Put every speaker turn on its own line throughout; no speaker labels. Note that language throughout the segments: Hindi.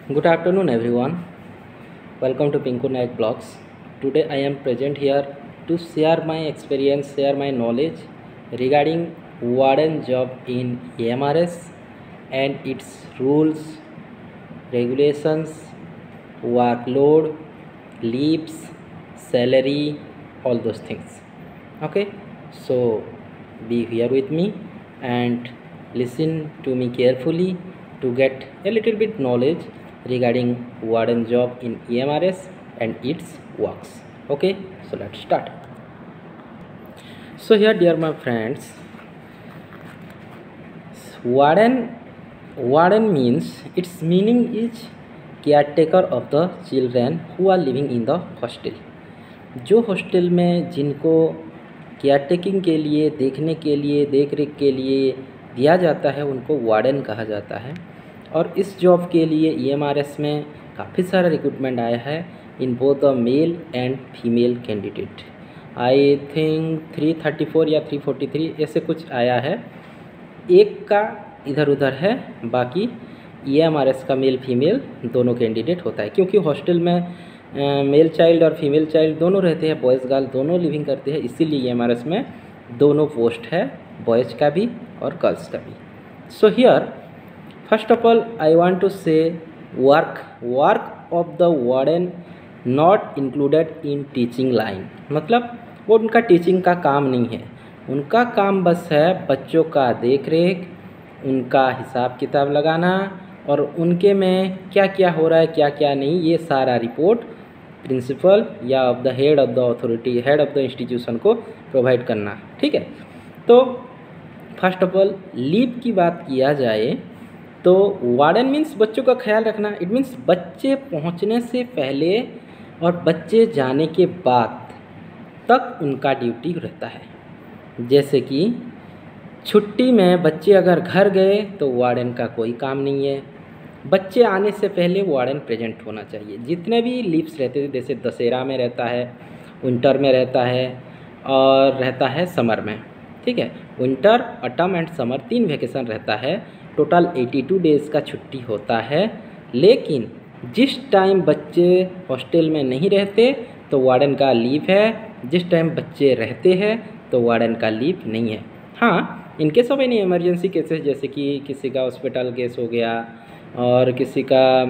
Good afternoon, everyone. Welcome to Pinku Naik Blogs. Today, I am present here to share my experience, share my knowledge regarding warden job in AMRS and its rules, regulations, workload, leaves, salary, all those things. Okay, so be here with me and listen to me carefully to get a little bit knowledge regarding warden job in EMRS and its works. Okay, so let's start. So here, dear my friends, warden means its meaning is caretaker of the children who are living in the hostel. जो हॉस्टल में जिनको केयर टेकिंग के लिए, देखने के लिए, देख रेख के लिए दिया जाता है उनको वार्डन कहा जाता है। और इस जॉब के लिए EMRS में काफ़ी सारा रिक्रूटमेंट आया है in both the male and female candidate. I think 334 या 343 ऐसे कुछ आया है, एक का इधर उधर है, बाकी EMRS का मेल फीमेल दोनों कैंडिडेट होता है। क्योंकि हॉस्टल में मेल चाइल्ड और फीमेल चाइल्ड दोनों रहते हैं, बॉयज़ गर्ल दोनों लिविंग करते हैं, इसीलिए EMRS में दोनों पोस्ट है, बॉयज़ का भी और गर्ल्स का भी। So here first of all I want to say work of the warden not included in teaching line. मतलब वो उनका टीचिंग का काम नहीं है, उनका काम बस है बच्चों का देख रेख, उनका हिसाब किताब लगाना और उनके में क्या क्या हो रहा है क्या क्या नहीं, ये सारा रिपोर्ट प्रिंसिपल या of the head of the authority, head of the institution को प्रोवाइड करना। ठीक है, तो फर्स्ट ऑफ ऑल लीव की बात किया जाए तो वार्डन मीन्स बच्चों का ख्याल रखना। इट मीन्स बच्चे पहुंचने से पहले और बच्चे जाने के बाद तक उनका ड्यूटी रहता है। जैसे कि छुट्टी में बच्चे अगर घर गए तो वार्डन का कोई काम नहीं है, बच्चे आने से पहले वार्डन प्रेजेंट होना चाहिए। जितने भी लीव्स रहते थे, जैसे दशहरा में रहता है, विंटर में रहता है और रहता है समर में। ठीक है, winter, autumn and summer 3 vacation रहता है, टोटल 82 डेज़ का छुट्टी होता है। लेकिन जिस टाइम बच्चे हॉस्टल में नहीं रहते तो वार्डन का लीव है, जिस टाइम बच्चे रहते हैं तो वार्डन का लीव नहीं है। हाँ, इन case of any emergency cases, जैसे कि किसी का हॉस्पिटल केस हो गया और किसी का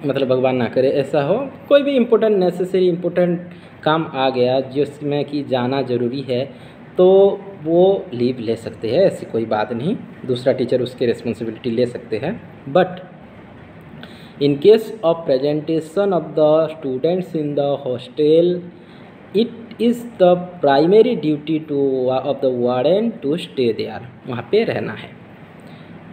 मतलब भगवान ना करे ऐसा हो, कोई भी इम्पोर्टेंट नेसेसरी इम्पोर्टेंट काम आ गया जिसमें कि जाना ज़रूरी है, तो वो लीव ले सकते हैं, ऐसी कोई बात नहीं, दूसरा टीचर उसकी रिस्पॉन्सिबिलिटी ले सकते हैं। But in case of presentation of the students in the hostel, it is the primary duty of the warden to stay there, वहाँ पे रहना है।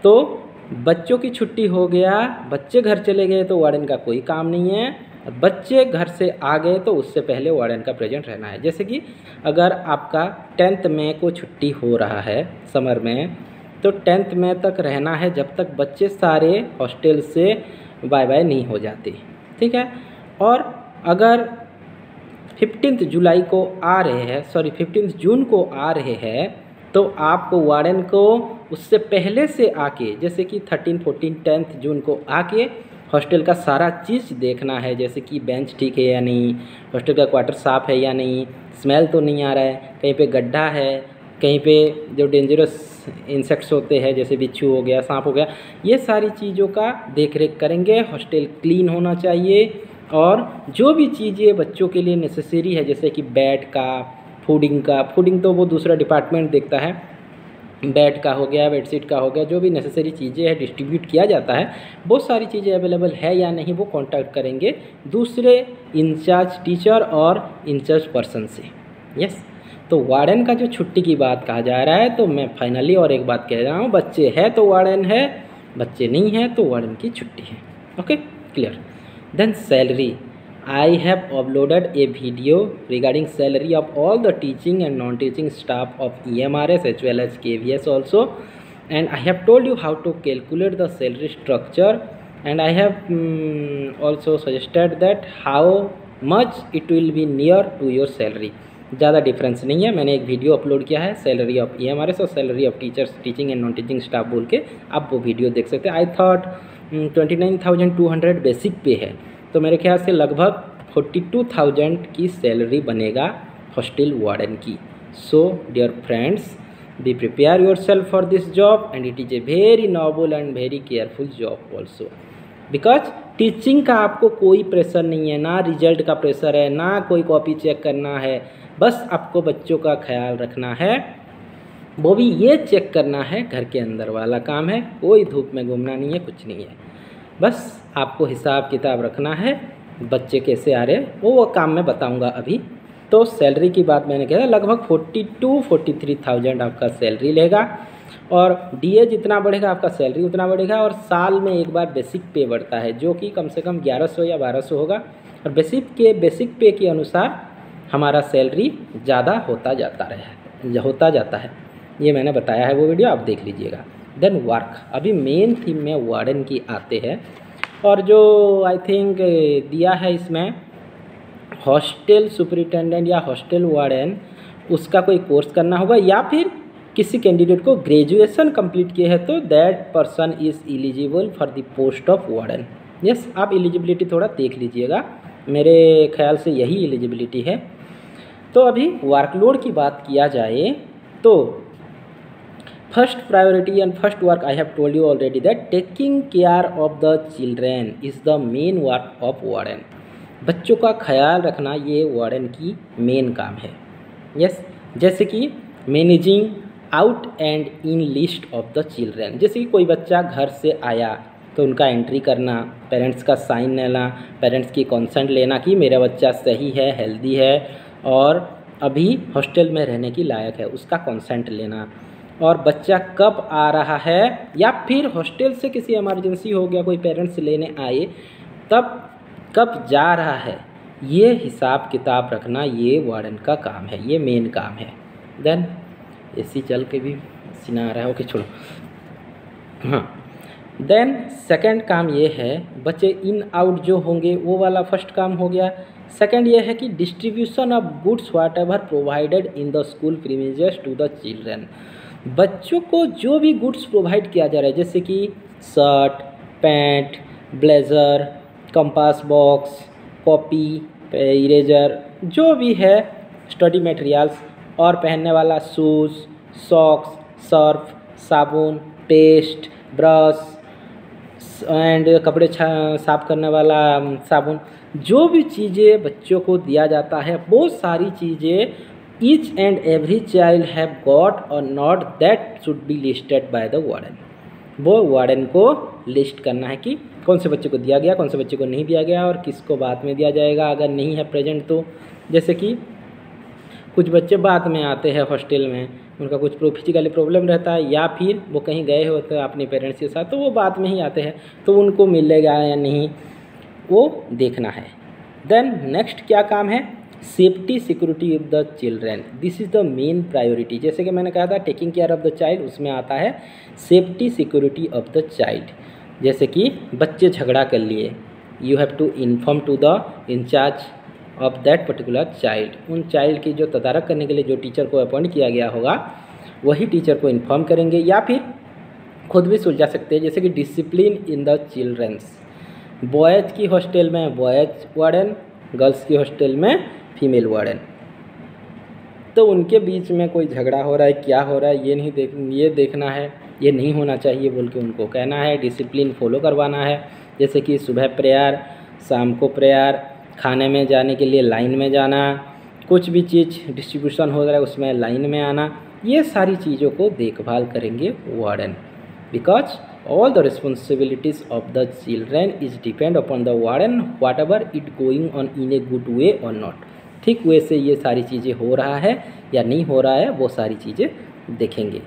तो बच्चों की छुट्टी हो गया, बच्चे घर चले गए तो वार्डन का कोई काम नहीं है, और बच्चे घर से आ गए तो उससे पहले वार्डन का प्रेजेंट रहना है। जैसे कि अगर आपका 10 मई को छुट्टी हो रहा है समर में, तो 10 मई तक रहना है जब तक बच्चे सारे हॉस्टल से बाय बाय नहीं हो जाते। ठीक है, और अगर 15 जुलाई को आ रहे हैं, 15 जून को आ रहे हैं, तो आपको वार्डन को उससे पहले से आके, जैसे कि 13, 14, 10 जून को आके हॉस्टल का सारा चीज़ देखना है। जैसे कि बेंच ठीक है या नहीं, हॉस्टल का क्वार्टर साफ़ है या नहीं, स्मेल तो नहीं आ रहा है, कहीं पे गड्ढा है, कहीं पे जो डेंजरस इंसेक्ट्स होते हैं जैसे बिच्छू हो गया, सांप हो गया, ये सारी चीज़ों का देख रेख करेंगे। हॉस्टल क्लीन होना चाहिए और जो भी चीज़ें बच्चों के लिए नेसेसरी है, जैसे कि बेड का, फूडिंग तो वो दूसरा डिपार्टमेंट देखता है, बेड का हो गया, बेडशीट का हो गया, जो भी नेसेसरी चीज़ें हैं डिस्ट्रीब्यूट किया जाता है। बहुत सारी चीज़ें अवेलेबल है या नहीं वो कांटेक्ट करेंगे दूसरे इंचार्ज टीचर और इंचार्ज पर्सन से। यस, तो वार्डन का जो छुट्टी की बात कहा जा रहा है, तो मैं फाइनली और एक बात कह रहा हूँ, बच्चे हैं तो वार्डन है, बच्चे नहीं हैं तो वार्डन की छुट्टी है। Okay, clear. Then salary, I have uploaded a video regarding salary of all the teaching and non-teaching staff of EMRS as well as KVS also, and I have told you how to calculate the salary structure, and I have also suggested that how much it will be near to your salary। ज़्यादा डिफरेंस नहीं है, मैंने एक वीडियो अपलोड किया है सैलरी ऑफ EMRS और salary of teachers, teaching and non teaching staff बोल के, आप वो वीडियो देख सकते हैं। आई थॉट 29,200 बेसिक पे है, तो मेरे ख्याल से लगभग 42,000 की सैलरी बनेगा हॉस्टल वार्डन की। So dear friends, be prepare yourself for this job and it is a very noble and very careful job also, because teaching का आपको कोई प्रेशर नहीं है, ना रिजल्ट का प्रेशर है, ना कोई कॉपी चेक करना है, बस आपको बच्चों का ख्याल रखना है, वो भी ये चेक करना है, घर के अंदर वाला काम है, कोई धूप में घूमना नहीं है, कुछ नहीं है, बस आपको हिसाब किताब रखना है, बच्चे कैसे आ रहे वो काम मैं बताऊंगा अभी। तो सैलरी की बात मैंने कहा लगभग 42-43,000 आपका सैलरी लेगा, और डीए जितना बढ़ेगा आपका सैलरी उतना बढ़ेगा, और साल में एक बार बेसिक पे बढ़ता है जो कि कम से कम 1100 या 1200 होगा, और बेसिक पे के अनुसार हमारा सैलरी ज़्यादा होता जाता है। ये मैंने बताया है, वो वीडियो आप देख लीजिएगा। देन वर्क, अभी मेन थीम में वार्डन की आते हैं, और जो आई थिंक दिया है इसमें हॉस्टल सुपरिटेंडेंट या हॉस्टल वार्डन, उसका कोई कोर्स करना होगा, या फिर किसी कैंडिडेट को ग्रेजुएशन कंप्लीट किए हैं तो that person is eligible for the post of warden. Yes, आप एलिजिबिलिटी थोड़ा देख लीजिएगा, मेरे ख्याल से यही एलिजिबिलिटी है। तो अभी वर्कलोड की बात किया जाए तो first priority and first work I have told you already that taking care of the children is the main work of warden. बच्चों का ख्याल रखना ये वार्डन की मेन काम है। यस, जैसे कि managing out and in list of the children, जैसे कि कोई बच्चा घर से आया तो उनका एंट्री करना, पेरेंट्स का साइन लेना, पेरेंट्स की कंसेंट लेना कि मेरा बच्चा सही है, हेल्दी है और अभी हॉस्टल में रहने की लायक है, उसका कंसेंट लेना, और बच्चा कब आ रहा है, या फिर हॉस्टल से किसी इमरजेंसी हो गया, कोई पेरेंट्स लेने आए तब कब जा रहा है, ये हिसाब किताब रखना ये वार्डन का काम है, ये मेन काम है। देन एसी चल के भी सीना आ रहा है, ओके छोड़ो। हाँ, देन सेकंड काम ये है, बच्चे इन आउट जो होंगे वो वाला फर्स्ट काम हो गया। सेकंड ये है कि distribution of goods whatever provided in the school premises to the children. बच्चों को जो भी गुड्स प्रोवाइड किया जा रहा है, जैसे कि shirt, pant, blazer, compass box, copy, eraser, जो भी है स्टडी मटेरियल्स, और पहनने वाला शूज़, सॉक्स, सर्फ, साबुन, पेस्ट, ब्रश एंड कपड़े साफ करने वाला साबुन, जो भी चीज़ें बच्चों को दिया जाता है वो सारी चीज़ें each and every child have got or not, that should be listed by the warden. वो वार्डन को लिस्ट करना है कि कौन से बच्चे को दिया गया, कौन से बच्चे को नहीं दिया गया, और किसको बाद में दिया जाएगा अगर नहीं है प्रेजेंट तो। जैसे कि कुछ बच्चे बाद में आते हैं हॉस्टल में, उनका कुछ फिजिकली प्रॉब्लम रहता है, या फिर वो कहीं गए होते हैं अपने पेरेंट्स के साथ, तो वो बाद में ही आते हैं, तो उनको मिलेगा या नहीं वो देखना है। देन नेक्स्ट क्या काम है, safety security of the children, this is the main priority. जैसे कि मैंने कहा था taking care of the child, उसमें आता है safety security of the child. जैसे कि बच्चे झगड़ा कर लिए, you have to inform to the incharge of that particular child, उन चाइल्ड की जो तदारक करने के लिए जो टीचर को अपॉइंट किया गया होगा वही टीचर को इन्फॉर्म करेंगे, या फिर खुद भी सुलझा सकते हैं। जैसे कि discipline in the childrens, boys की हॉस्टल में बॉयज़ वार्डन, गर्ल्स की हॉस्टल में फीमेल वार्डन, तो उनके बीच में कोई झगड़ा हो रहा है, क्या हो रहा है ये देखना है, ये नहीं होना चाहिए बोल के उनको कहना है, डिसिप्लिन फॉलो करवाना है। जैसे कि सुबह प्रेयर, शाम को प्रेयर, खाने में जाने के लिए लाइन में जाना, कुछ भी चीज़ डिस्ट्रीब्यूशन हो रहा है उसमें लाइन में आना, ये सारी चीज़ों को देखभाल करेंगे warden, because all the responsibilities of the children is depend upon the warden whatever it going on in a good way or not। ठीक वैसे ये सारी चीज़ें हो रहा है या नहीं हो रहा है वो सारी चीज़ें देखेंगे।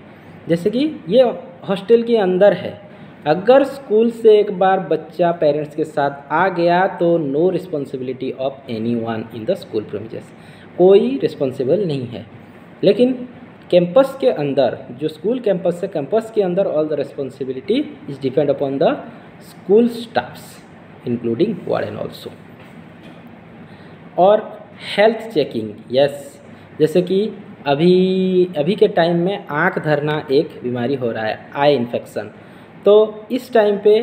जैसे कि ये हॉस्टल के अंदर है, अगर स्कूल से एक बार बच्चा पेरेंट्स के साथ आ गया तो no responsibility of any one in the school premises, कोई रिस्पॉन्सिबल नहीं है। लेकिन कैंपस के अंदर, जो स्कूल कैंपस है, कैंपस के अंदर all the responsibility is depend upon the school staffs including warden also. और हेल्थ चेकिंग, यस, जैसे कि अभी के टाइम में आँख धरना एक बीमारी हो रहा है, आई इन्फेक्शन, तो इस टाइम पे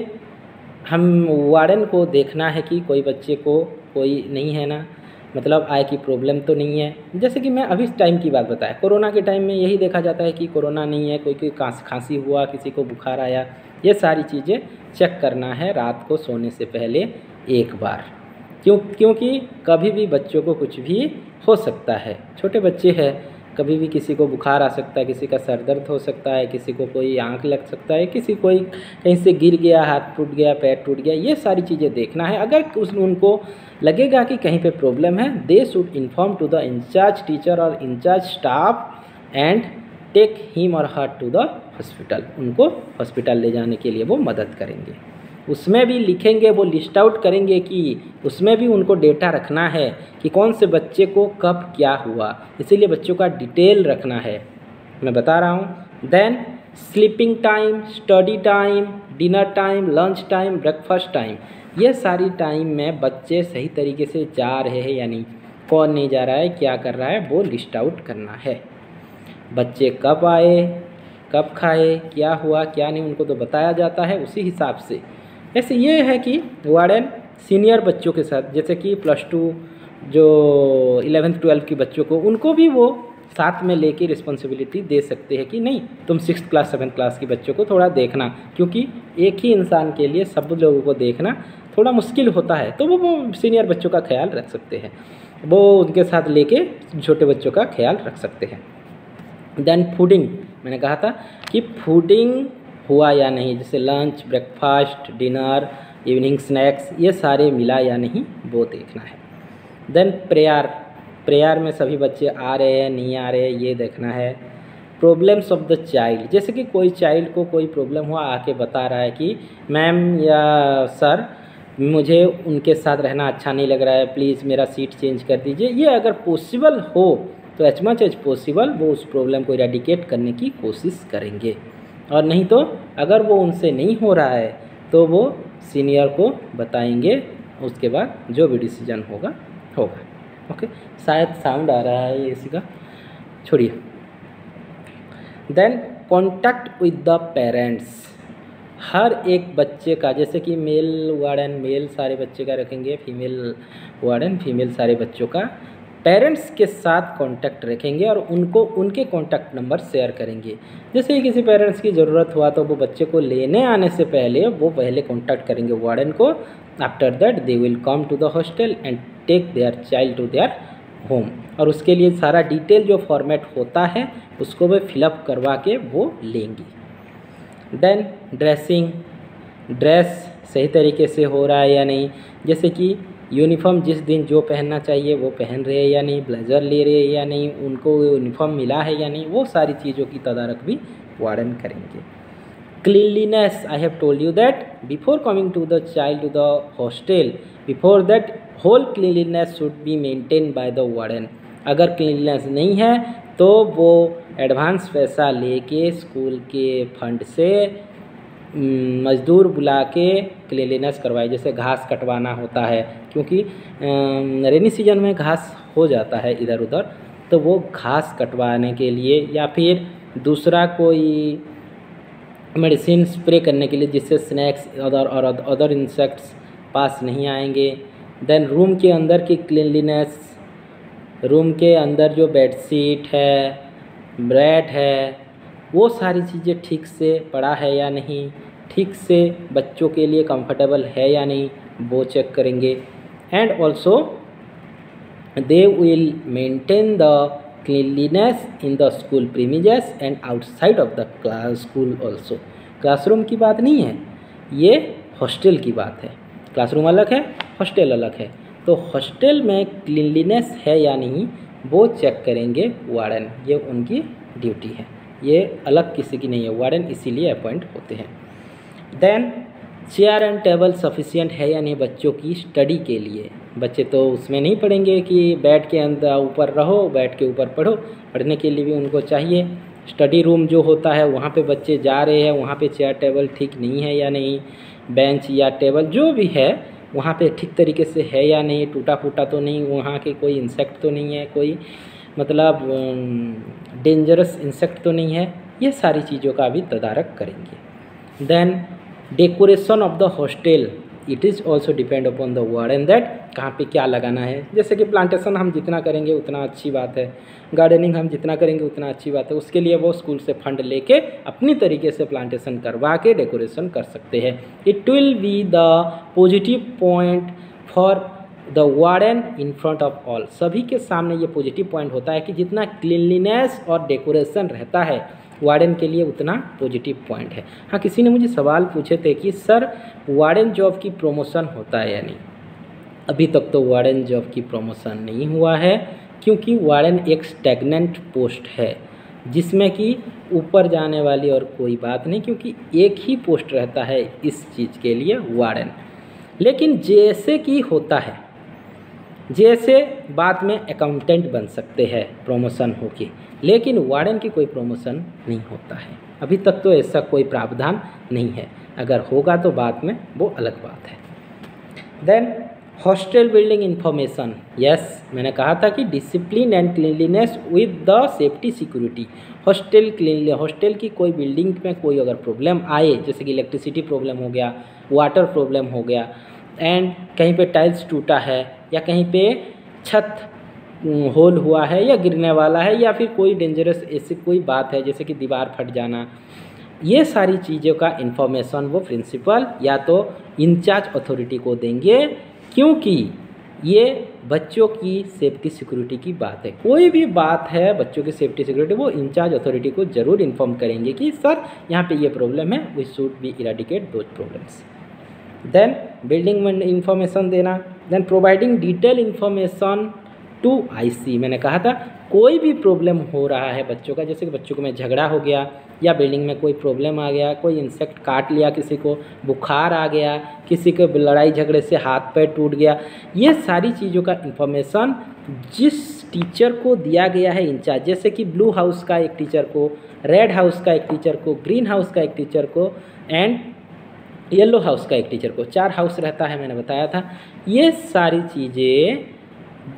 हम वार्डन को देखना है कि कोई बच्चे को कोई नहीं है ना, मतलब आय की प्रॉब्लम तो नहीं है। जैसे कि मैं अभी टाइम की बात बताया, कोरोना के टाइम में यही देखा जाता है कि कोरोना नहीं है, कोई खांसी हुआ, किसी को बुखार आया, ये सारी चीज़ें चेक करना है रात को सोने से पहले एक बार। क्योंकि कभी भी बच्चों को कुछ भी हो सकता है, छोटे बच्चे हैं, कभी भी किसी को बुखार आ सकता है, किसी का सर दर्द हो सकता है, किसी को कोई आंख लग सकता है, किसी कोई कहीं से गिर गया, हाथ टूट गया, पैर टूट गया, ये सारी चीज़ें देखना है। अगर उनको लगेगा कि कहीं पे प्रॉब्लम है, they should inform to the incharge teacher और incharge staff and take him or her to the hospital. उनको हॉस्पिटल ले जाने के लिए वो मदद करेंगे। उसमें भी लिखेंगे, वो लिस्ट आउट करेंगे कि उसमें भी उनको डेटा रखना है कि कौन से बच्चे को कब क्या हुआ, इसीलिए बच्चों का डिटेल रखना है, मैं बता रहा हूँ। Then sleeping time, study time, dinner time, lunch time, breakfast time, ये सारी टाइम में बच्चे सही तरीके से जा रहे हैं या नहीं, कौन नहीं जा रहा है, क्या कर रहा है, वो लिस्ट आउट करना है। बच्चे कब आए, कब खाए, क्या हुआ क्या नहीं, उनको तो बताया जाता है उसी हिसाब से। ऐसे ये है कि वार्डन सीनियर बच्चों के साथ, जैसे कि +2 जो 11th 12th के बच्चों को, उनको भी वो साथ में लेके रिस्पॉन्सिबिलिटी दे सकते हैं कि नहीं तुम 6th क्लास 7th क्लास के बच्चों को थोड़ा देखना, क्योंकि एक ही इंसान के लिए सब लोगों को देखना थोड़ा मुश्किल होता है, तो वो सीनियर बच्चों का ख्याल रख सकते हैं, वो उनके साथ लेके छोटे बच्चों का ख्याल रख सकते हैं। देन फूडिंग, मैंने कहा था कि फूडिंग हुआ या नहीं, जैसे lunch, breakfast, dinner, evening snacks, ये सारे मिला या नहीं वो देखना है। देन प्रेयर में सभी बच्चे आ रहे हैं नहीं आ रहे हैं ये देखना है। प्रॉब्लम्स ऑफ द चाइल्ड, जैसे कि कोई चाइल्ड को कोई प्रॉब्लम हुआ, आके बता रहा है कि मैम या सर मुझे उनके साथ रहना अच्छा नहीं लग रहा है, प्लीज़ मेरा सीट चेंज कर दीजिए, ये अगर पॉसिबल हो तो एज मच एज पॉसिबल वो उस प्रॉब्लम को इरेडिकेट करने की कोशिश करेंगे, और नहीं तो अगर वो उनसे नहीं हो रहा है तो वो सीनियर को बताएंगे, उसके बाद जो भी डिसीजन होगा। ओके, शायद साउंड आ रहा है इसी का, छोड़िए। Then contact with the parents, हर एक बच्चे का, जैसे कि मेल वार्डन मेल सारे बच्चे का रखेंगे, फीमेल वार्डन फीमेल सारे बच्चों का, पेरेंट्स के साथ कांटेक्ट रखेंगे और उनको उनके कांटेक्ट नंबर शेयर करेंगे। जैसे ही किसी पेरेंट्स की ज़रूरत हुआ तो वो बच्चे को लेने आने से पहले वो पहले कांटेक्ट करेंगे वार्डन को, after that they will come to the hostel and take their child to their home, और उसके लिए सारा डिटेल जो फॉर्मेट होता है उसको वे फिलअप करवा के वो लेंगी। देन ड्रेसिंग, ड्रेस सही तरीके से हो रहा है या नहीं, जैसे कि यूनिफॉर्म जिस दिन जो पहनना चाहिए वो पहन रहे हैं या नहीं, ब्लेजर ले रहे हैं या नहीं, उनको यूनिफॉर्म मिला है या नहीं, वो सारी चीज़ों की तदारक भी वार्डन करेंगे। Cleanliness, I have told you that before coming to the child to the hostel, before that whole cleanliness should be maintain by the warden. अगर क्लीनलीनेस नहीं है तो वो एडवांस पैसा लेके स्कूल के फंड से मज़दूर बुला के क्लीनलीनेस करवाए, जैसे घास कटवाना होता है, क्योंकि रेनी सीजन में घास हो जाता है इधर उधर, तो वो घास कटवाने के लिए या फिर दूसरा कोई मेडिसिन स्प्रे करने के लिए, जिससे स्नैक्स अदर इंसेक्ट्स पास नहीं आएंगे। देन रूम के अंदर की क्लीनलीनेस, रूम के अंदर जो बेडशीट है, बेड है, वो सारी चीज़ें ठीक से पड़ा है या नहीं, ठीक से बच्चों के लिए कंफर्टेबल है या नहीं, वो चेक करेंगे। And also they will maintain the cleanliness in the school premises and outside of the class school also. Classroom की बात नहीं है, ये हॉस्टल की बात है। क्लासरूम अलग है, हॉस्टल अलग है, तो हॉस्टल में क्लीनलीनेस है या नहीं वो चेक करेंगे वार्डन, ये उनकी ड्यूटी है, ये अलग किसी की नहीं है, वार्डन इसीलिए अपॉइंट होते हैं। Then chair and table sufficient है या नहीं बच्चों की स्टडी के लिए। बच्चे तो उसमें नहीं पढ़ेंगे कि बेड के अंदर ऊपर रहो, बेड के ऊपर पढ़ो, पढ़ने के लिए भी उनको चाहिए। स्टडी रूम जो होता है वहाँ पे बच्चे जा रहे हैं, वहाँ पे चेयर टेबल ठीक नहीं है या नहीं, बेंच या टेबल जो भी है वहाँ पे ठीक तरीके से है या नहीं, टूटा फूटा तो नहीं, वहाँ के कोई इंसेक्ट तो नहीं है, कोई मतलब डेंजरस इंसेक्ट तो नहीं है, ये सारी चीज़ों का भी तदारक करेंगे। Then decoration of the hostel, it is also depend upon the warden that कहाँ पे क्या लगाना है। जैसे कि प्लांटेशन हम जितना करेंगे उतना अच्छी बात है, गार्डनिंग हम जितना करेंगे उतना अच्छी बात है, उसके लिए वो स्कूल से फंड लेके अपनी तरीके से प्लांटेशन करवा के डेकोरेशन कर सकते हैं। It will be the positive point for the warden in front of all, सभी के सामने ये पॉजिटिव पॉइंट होता है कि जितना क्लीनलीनेस और डेकोरेशन रहता है वार्डन के लिए उतना पॉजिटिव पॉइंट है। हाँ, किसी ने मुझे सवाल पूछे थे कि सर वार्डन जॉब की प्रमोशन होता है या नहीं। अभी तक तो वार्डन जॉब की प्रमोशन नहीं हुआ है, क्योंकि वार्डन एक स्टैग्नेंट पोस्ट है जिसमें कि ऊपर जाने वाली और कोई बात नहीं, क्योंकि एक ही पोस्ट रहता है इस चीज़ के लिए वार्डन। लेकिन जैसे कि होता है, जैसे बाद में अकाउंटेंट बन सकते हैं प्रमोशन होके, लेकिन वार्डन की कोई प्रमोशन नहीं होता है। अभी तक तो ऐसा कोई प्रावधान नहीं है, अगर होगा तो बाद में वो अलग बात है। Then hostel building information, yes, मैंने कहा था कि discipline and cleanliness with the safety security. Hostel की कोई बिल्डिंग में कोई अगर प्रॉब्लम आए, जैसे कि इलेक्ट्रिसिटी प्रॉब्लम हो गया, वाटर प्रॉब्लम हो गया, एंड कहीं पे टाइल्स टूटा है या कहीं पे छत होल हुआ है या गिरने वाला है या फिर कोई डेंजरस ऐसी कोई बात है जैसे कि दीवार फट जाना, ये सारी चीज़ों का इन्फॉर्मेशन वो प्रिंसिपल या तो इंचार्ज अथॉरिटी को देंगे, क्योंकि ये बच्चों की सेफ्टी सिक्योरिटी की बात है। कोई भी बात है बच्चों की सेफ्टी सिक्योरिटी, वो इंचार्ज अथॉरिटी को ज़रूर इन्फॉर्म करेंगे कि सर यहाँ पे ये प्रॉब्लम है, we should be eradicate those problems. Then building में इंफॉर्मेशन देना, then providing detail information to IC. मैंने कहा था कोई भी प्रॉब्लम हो रहा है बच्चों का, जैसे कि बच्चों को में झगड़ा हो गया या बिल्डिंग में कोई प्रॉब्लम आ गया, कोई इंसेक्ट काट लिया, किसी को बुखार आ गया, किसी को लड़ाई झगड़े से हाथ पैर टूट गया, ये सारी चीज़ों का इंफॉर्मेशन जिस टीचर को दिया गया है इंचार्ज, जैसे कि ब्लू हाउस का एक टीचर को, रेड हाउस का एक टीचर को, ग्रीन हाउस का एक टीचर को एंड येलो हाउस का एक टीचर को, 4 हाउस रहता है मैंने बताया था। ये सारी चीज़ें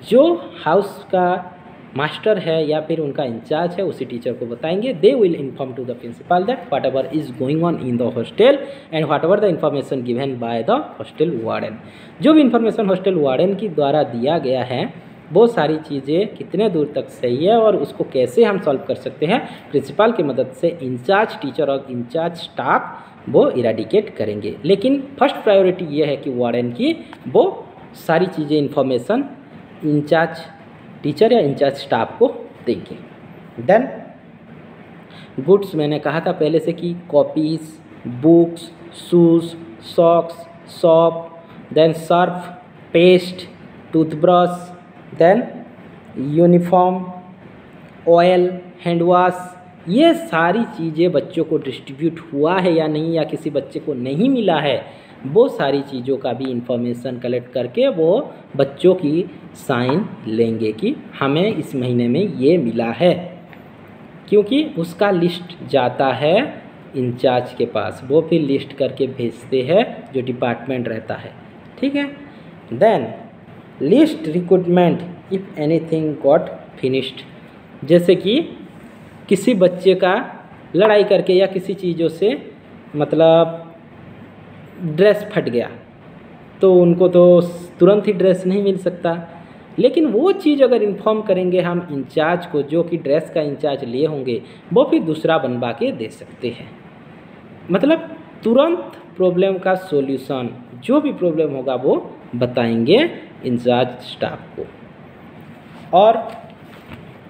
जो हाउस का मास्टर है या फिर उनका इंचार्ज है उसी टीचर को बताएंगे। They will inform to the principal that whatever is going on in the hostel and whatever the information given by the hostel warden. जो भी इन्फॉर्मेशन हॉस्टल वार्डन की द्वारा दिया गया है वो सारी चीज़ें कितने दूर तक सही है और उसको कैसे हम सॉल्व कर सकते हैं, प्रिंसिपल की मदद से इंचार्ज टीचर और इंचार्ज स्टाफ वो इराडिकेट करेंगे। लेकिन फर्स्ट प्रायोरिटी ये है कि वार्डन की वो सारी चीज़ें इन्फॉर्मेशन इंचार्ज टीचर या इंचार्ज स्टाफ को देंगे। देन गुड्स, मैंने कहा था पहले से कि copies, books, shoes, socks, soap, then surf, paste, toothbrush, then uniform, oil, hand wash, ये सारी चीज़ें बच्चों को डिस्ट्रीब्यूट हुआ है या नहीं, या किसी बच्चे को नहीं मिला है, वो सारी चीज़ों का भी इंफॉर्मेशन कलेक्ट करके वो बच्चों की साइन लेंगे कि हमें इस महीने में ये मिला है, क्योंकि उसका लिस्ट जाता है इंचार्ज के पास, वो फिर लिस्ट करके भेजते हैं जो डिपार्टमेंट रहता है। ठीक है। Then list recruitment if anything got finished, जैसे कि किसी बच्चे का लड़ाई करके या किसी चीज़ों से मतलब ड्रेस फट गया तो उनको तो तुरंत ही ड्रेस नहीं मिल सकता, लेकिन वो चीज़ अगर इन्फॉर्म करेंगे हम इंचार्ज को जो कि ड्रेस का इंचार्ज लिए होंगे, वो फिर दूसरा बनवा के दे सकते हैं। मतलब तुरंत प्रॉब्लम का सॉल्यूशन, जो भी प्रॉब्लम होगा वो बताएंगे इंचार्ज स्टाफ को। और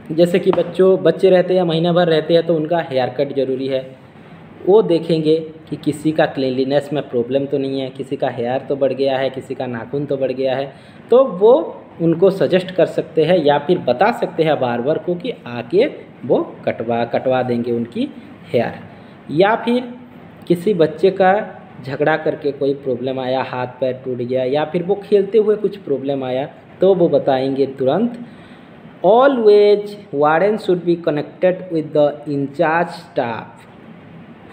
जैसे कि बच्चे रहते हैं, महीना भर रहते हैं, तो उनका हेयर कट ज़रूरी है, वो देखेंगे कि किसी का क्लीनलीनेस में प्रॉब्लम तो नहीं है, किसी का हेयर तो बढ़ गया है, किसी का नाखून तो बढ़ गया है, तो वो उनको सजेस्ट कर सकते हैं या फिर बता सकते हैं बार्बर को कि आके वो कटवा देंगे उनकी हेयर। या फिर किसी बच्चे का झगड़ा करके कोई प्रॉब्लम आया, हाथ पैर टूट गया, या फिर वो खेलते हुए कुछ प्रॉब्लम आया, तो वो बताएंगे तुरंत। Always warden should be connected with the incharge staff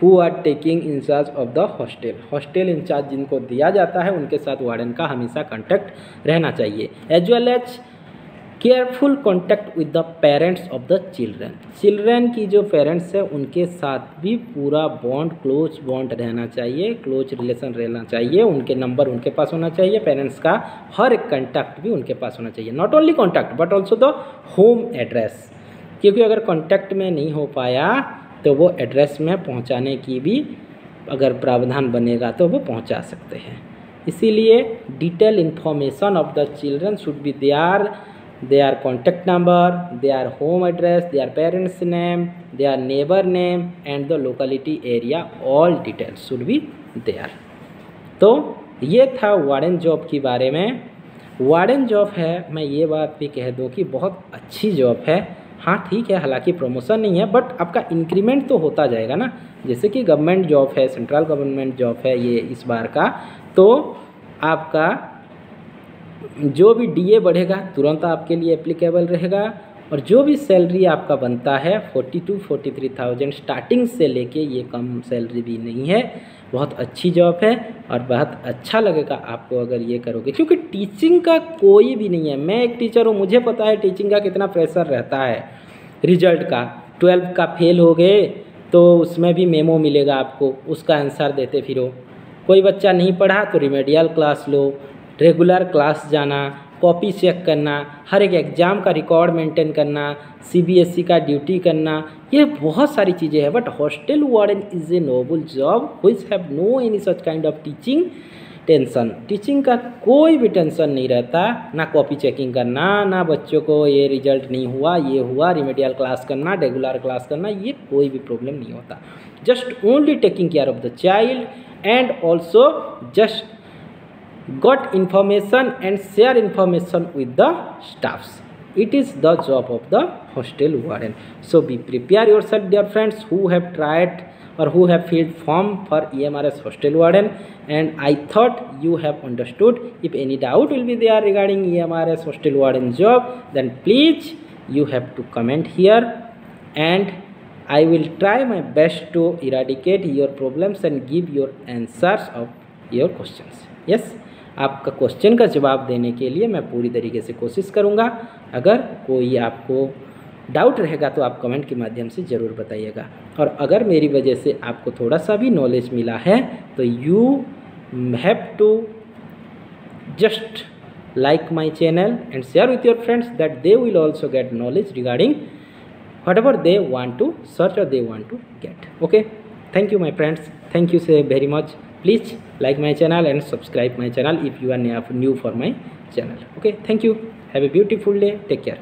who are taking incharge of the hostel. Hostel incharge जिनको दिया जाता है उनके साथ वार्डन का हमेशा कांटेक्ट रहना चाहिए। As well as careful contact with the parents of the children, children की जो पेरेंट्स है उनके साथ भी पूरा बॉन्ड, क्लोज बॉन्ड रहना चाहिए, क्लोज रिलेशन रहना चाहिए, उनके नंबर उनके पास होना चाहिए, पेरेंट्स का हर एक कॉन्टैक्ट भी उनके पास होना चाहिए, not only contact but also the home address, क्योंकि अगर कॉन्टैक्ट में नहीं हो पाया तो वो एड्रेस में पहुँचाने की भी अगर प्रावधान बनेगा तो वो पहुँचा सकते हैं। इसीलिए detail information of the children should be their contact number, their home address, their parents name, their neighbor name and the locality area, all details should be there। तो ये था वार्डन जॉब के बारे में। वार्डन जॉब है, मैं ये बात भी कह दूं कि बहुत अच्छी जॉब है। हाँ ठीक है, हालांकि प्रमोशन नहीं है बट आपका इंक्रीमेंट तो होता जाएगा ना, जैसे कि गवर्नमेंट जॉब है, सेंट्रल गवर्नमेंट जॉब है ये इस बार का, तो आपका जो भी डीए बढ़ेगा तुरंत आपके लिए एप्लीकेबल रहेगा, और जो भी सैलरी आपका बनता है 42-43,000 स्टार्टिंग से लेके, ये कम सैलरी भी नहीं है, बहुत अच्छी जॉब है और बहुत अच्छा लगेगा आपको अगर ये करोगे, क्योंकि टीचिंग का कोई भी नहीं है। मैं एक टीचर हूँ, मुझे पता है टीचिंग का कितना प्रेशर रहता है। रिजल्ट का 12th का फेल हो गए तो उसमें भी मेमो मिलेगा आपको, उसका आंसर देते फिरो। कोई बच्चा नहीं पढ़ा तो रिमेडियल क्लास लो, रेगुलर क्लास जाना, कॉपी चेक करना, हर एक एग्ज़ाम का रिकॉर्ड मेंटेन करना, सीबीएसई का ड्यूटी करना, ये बहुत सारी चीज़ें हैं। But hostel warden is a noble job which have no any such kind of teaching tension. Teaching का कोई भी टेंशन नहीं रहता, ना कॉपी चेकिंग करना, ना बच्चों को ये रिजल्ट नहीं हुआ, ये हुआ, रिमेडियल क्लास करना, रेगुलर क्लास करना, ये कोई भी प्रॉब्लम नहीं होता। Just only taking care of the child and also just got information and share information with the staffs. It is the job of the hostel warden. So be prepare yourself dear friends who have tried or who have filled form for EMRS hostel warden, and I thought you have understood. If any doubt will be there regarding EMRS hostel warden job, then please you have to comment here and I will try my best to eradicate your problems and give your answers of your questions. Yes, आपका क्वेश्चन का जवाब देने के लिए मैं पूरी तरीके से कोशिश करूंगा। अगर कोई आपको डाउट रहेगा तो आप कमेंट के माध्यम से ज़रूर बताइएगा, और अगर मेरी वजह से आपको थोड़ा सा भी नॉलेज मिला है तो you have to just like my channel and share with your friends that they will also get knowledge regarding whatever they want to search or they want to get. Okay, thank you my friends, thank you so very much. Please like my channel and subscribe my channel if you are new for my channel. Okay, thank you, have a beautiful day, take care.